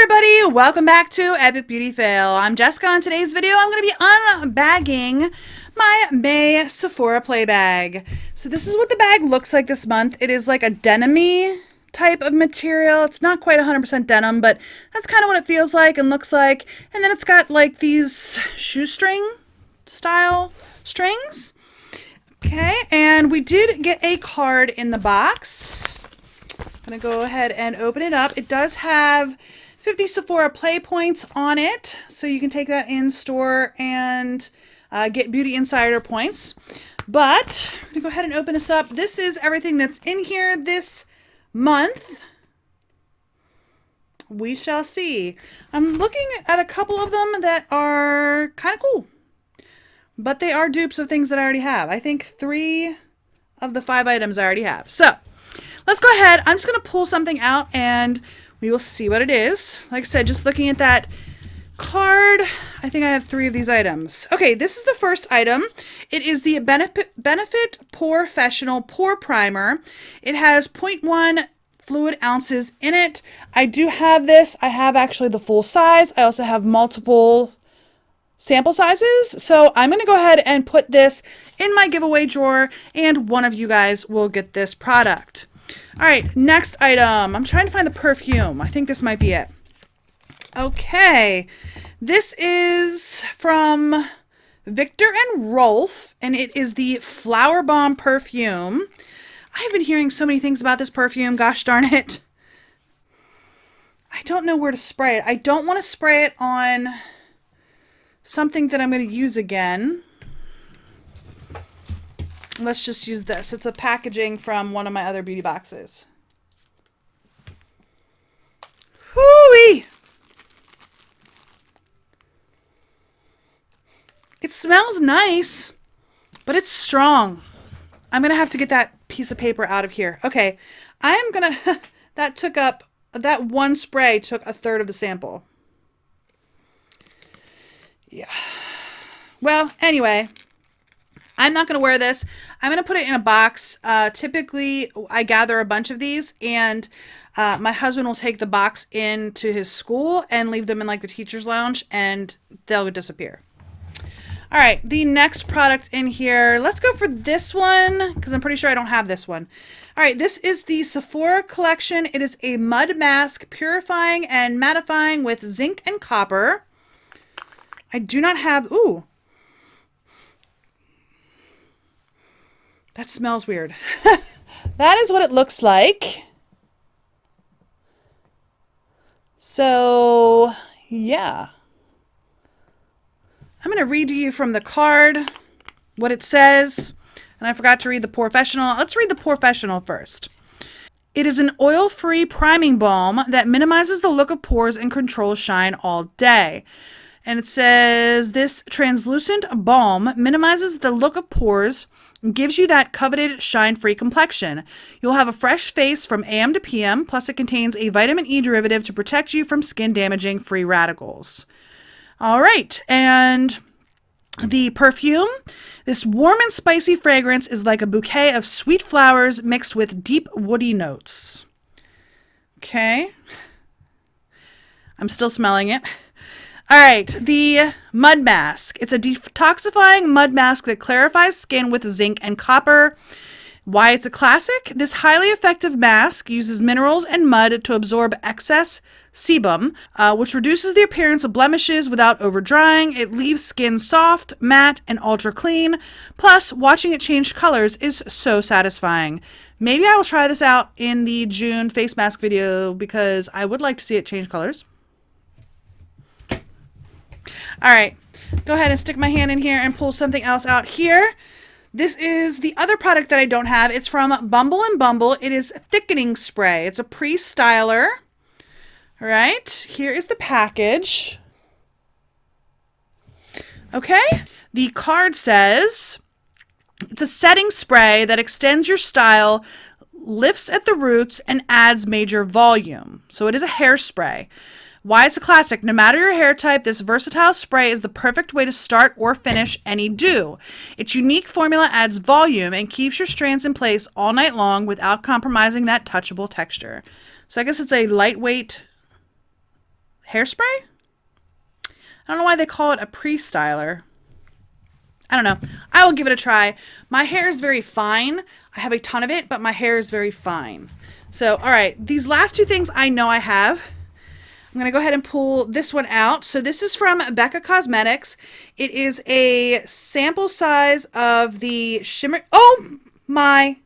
everybody, welcome back to Epic Beauty Fail. I'm Jessica. On today's video, I'm going to be unbagging my May Sephora play bag. So this is what the bag looks like this month. It is like a denim-y type of material. It's not quite 100% denim, but that's kind of what it feels like and looks like. And then it's got like these shoestring style strings. Okay, and we did get a card in the box. I'm going to go ahead and open it up. It does have 50 Sephora Play Points on it, so you can take that in store and get Beauty Insider points. But I'm going to go ahead and open this up. This is everything that's in here this month. We shall see. I'm looking at a couple of them that are kind of cool, but they are dupes of things that I already have. I think 3 of the 5 items I already have. So let's go ahead. I'm just going to pull something out and we will see what it is. Like I said, just looking at that card, I think I have 3 of these items. Okay, this is the first item. It is the Benefit Professional Pore Primer. It has 0.1 fluid ounces in it. I do have this. I have actually the full size. I also have multiple sample sizes. So I'm going to go ahead and put this in my giveaway drawer and one of you guys will get this product. All right, next item. I'm trying to find the perfume. I think this might be it. Okay, this is from Victor and Rolf, and it is the Flower Bomb perfume. I've been hearing so many things about this perfume. Gosh darn it. I don't know where to spray it. I don't want to spray it on something that I'm going to use again. Let's just use this. It's a packaging from one of my other beauty boxes. Hooey! It smells nice, but it's strong. I'm going to have to get that piece of paper out of here. Okay, I am going to... that one spray took 1/3 of the sample. Yeah. Well, anyway, I'm not going to wear this. I'm going to put it in a box. Typically, I gather a bunch of these, and my husband will take the box into his school and leave them in like the teacher's lounge, and they'll disappear. All right, the next product in here, let's go for this one because I'm pretty sure I don't have this one. All right, this is the Sephora collection. It is a mud mask, purifying and mattifying with zinc and copper. I do not have, ooh. That smells weird. That is what it looks like. So, yeah. I'm going to read to you from the card what it says. And I forgot to read the Professional. Let's read the Professional first. It is an oil-free priming balm that minimizes the look of pores and controls shine all day. And it says this translucent balm minimizes the look of pores and gives you that coveted shine-free complexion. You'll have a fresh face from AM to PM, plus it contains a vitamin E derivative to protect you from skin-damaging free radicals. All right, and the perfume, this warm and spicy fragrance is like a bouquet of sweet flowers mixed with deep woody notes. Okay. I'm still smelling it. All right, the mud mask. It's a detoxifying mud mask that clarifies skin with zinc and copper. Why it's a classic? This highly effective mask uses minerals and mud to absorb excess sebum, which reduces the appearance of blemishes without over drying. It leaves skin soft, matte, and ultra clean. Plus, watching it change colors is so satisfying. Maybe I will try this out in the June face mask video because I would like to see it change colors. All right, go ahead and stick my hand in here and pull something else out here. This is the other product that I don't have. It's from Bumble and Bumble. It is thickening spray. It's a pre-styler. All right, here is the package. Okay, the card says it's a setting spray that extends your style, lifts at the roots, and adds major volume. So it is a hairspray. Why it's a classic. No matter your hair type, this versatile spray is the perfect way to start or finish any do. Its unique formula adds volume and keeps your strands in place all night long without compromising that touchable texture. So I guess it's a lightweight hairspray. I don't know why they call it a pre-styler. I don't know. I will give it a try. My hair is very fine. I have a ton of it, but my hair is very fine. So, all right. These last two things I know I have. I'm going to go ahead and pull this one out. So this is from Becca Cosmetics. It is a sample size of the shimmer. Oh my.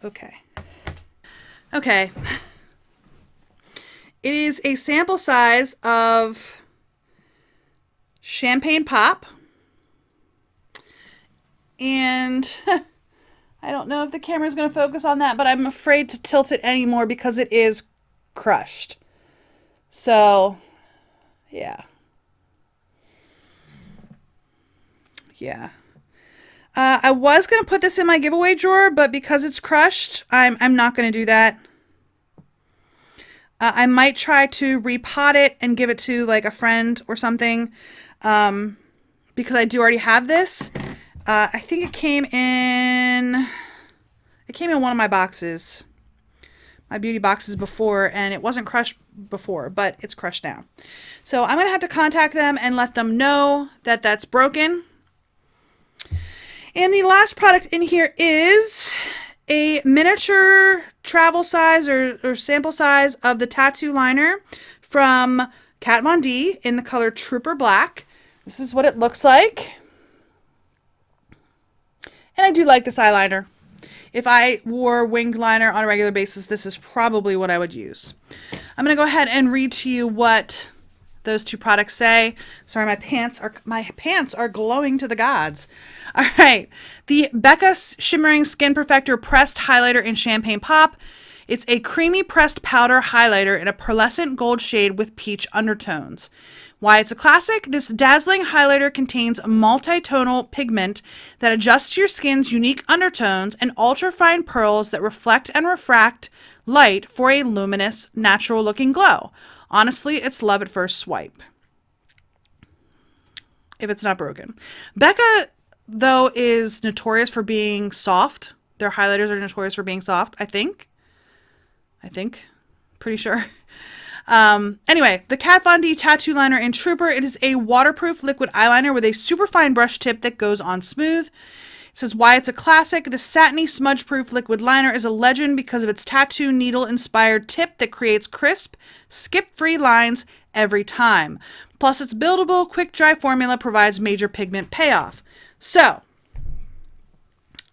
Okay. Okay. It is a sample size of Champagne Pop. And I don't know if the camera is going to focus on that, but I'm afraid to tilt it anymore because it is crushed. So, yeah. Yeah. I was going to put this in my giveaway drawer, but because it's crushed, I'm not going to do that. I might try to repot it and give it to like a friend or something, because I do already have this. I think it came in one of my boxes, my beauty boxes before, and it wasn't crushed before, but it's crushed now. So I'm going to have to contact them and let them know that that's broken. And the last product in here is a miniature travel size or sample size of the tattoo liner from Kat Von D in the color Trooper Black. This is what it looks like. And I do like this eyeliner. If I wore winged liner on a regular basis, this is probably what I would use. I'm going to go ahead and read to you what those two products say. Sorry, my pants are glowing to the gods. All right. The Becca Shimmering Skin Perfector Pressed Highlighter in Champagne Pop. It's a creamy pressed powder highlighter in a pearlescent gold shade with peach undertones. Why it's a classic? This dazzling highlighter contains a multi-tonal pigment that adjusts to your skin's unique undertones and ultra-fine pearls that reflect and refract light for a luminous, natural-looking glow. Honestly, it's love at first swipe. If it's not broken. Becca, though, is notorious for being soft. Their highlighters are notorious for being soft, I think. Pretty sure. Anyway, the Kat Von D Tattoo Liner in Trooper. It is a waterproof liquid eyeliner with a super fine brush tip that goes on smooth. It says why it's a classic. The satiny smudge-proof liquid liner is a legend because of its tattoo needle-inspired tip that creates crisp, skip-free lines every time. Plus, its buildable, quick-dry formula provides major pigment payoff. So,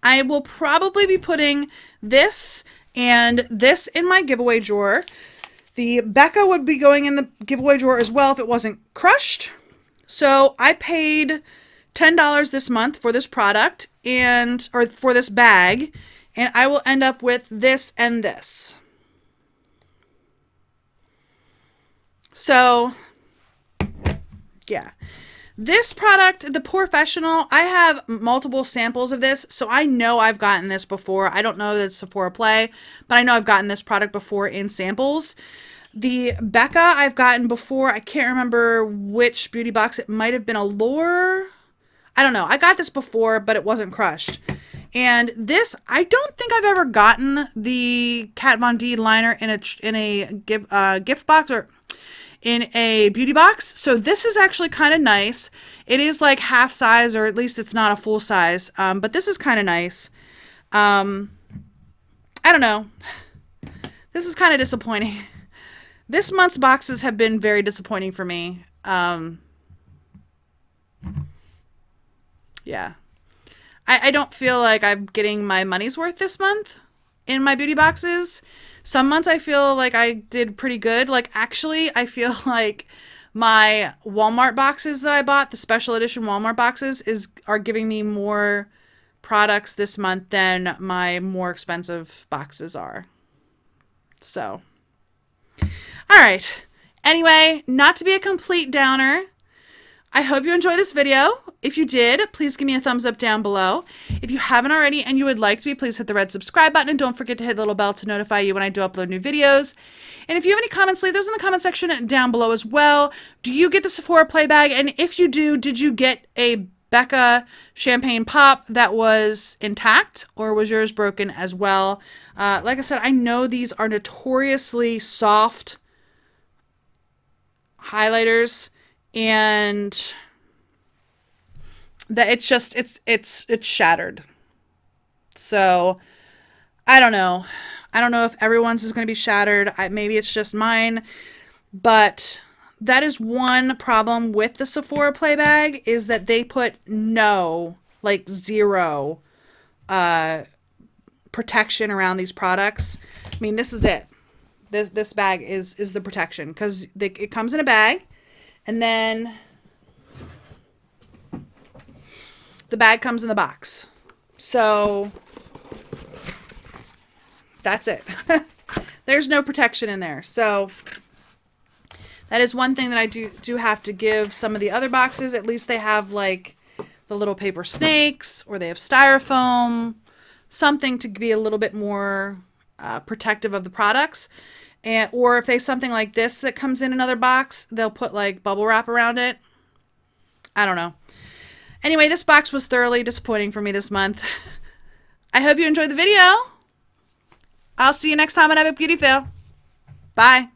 I will probably be putting this and this in my giveaway drawer. The Becca would be going in the giveaway drawer as well if it wasn't crushed. So I paid $10 this month for this product or for this bag, and I will end up with this and this. So yeah. This product, the Professional, I have multiple samples of this, so I know I've gotten this before. I don't know that it's Sephora Play, but I know I've gotten this product before in samples. The Becca I've gotten before. I can't remember which beauty box. It might have been a I don't know. I got this before, but it wasn't crushed. And this, I don't think I've ever gotten the Kat Von D liner in a gift box or in a beauty box. So this is actually kind of nice. It is like half size, or at least it's not a full size. But this is kind of nice. I don't know. This is kind of disappointing. This month's boxes have been very disappointing for me. Yeah. I don't feel like I'm getting my money's worth this month in my beauty boxes. Some months I feel like I did pretty good. Like, actually, I feel like my Walmart boxes that I bought, the special edition Walmart boxes, are giving me more products this month than my more expensive boxes are. So, all right. Anyway, not to be a complete downer, I hope you enjoyed this video. If you did, please give me a thumbs up down below. If you haven't already and you would like to be, please hit the red subscribe button and don't forget to hit the little bell to notify you when I do upload new videos. And if you have any comments, leave those in the comment section down below as well. Do you get the Sephora Play bag? And if you do, did you get a Becca champagne pop that was intact, or was yours broken as well? Like I said, I know these are notoriously soft highlighters, and that it's shattered. So I don't know. I don't know if everyone's is going to be shattered. Maybe it's just mine, but that is one problem with the Sephora play bag, is that they put no, like zero protection around these products. I mean, this is it. This bag is the protection, because it comes in a bag, and then the bag comes in the box. So that's it. There's no protection in there. So that is one thing that I do have to give some of the other boxes. At least they have like the little paper snakes, or they have styrofoam, something to be a little bit more protective of the products. Or if they have something like this that comes in another box, they'll put like bubble wrap around it. I don't know. Anyway, this box was thoroughly disappointing for me this month. I hope you enjoyed the video. I'll see you next time on Epic Beauty Fail. Bye.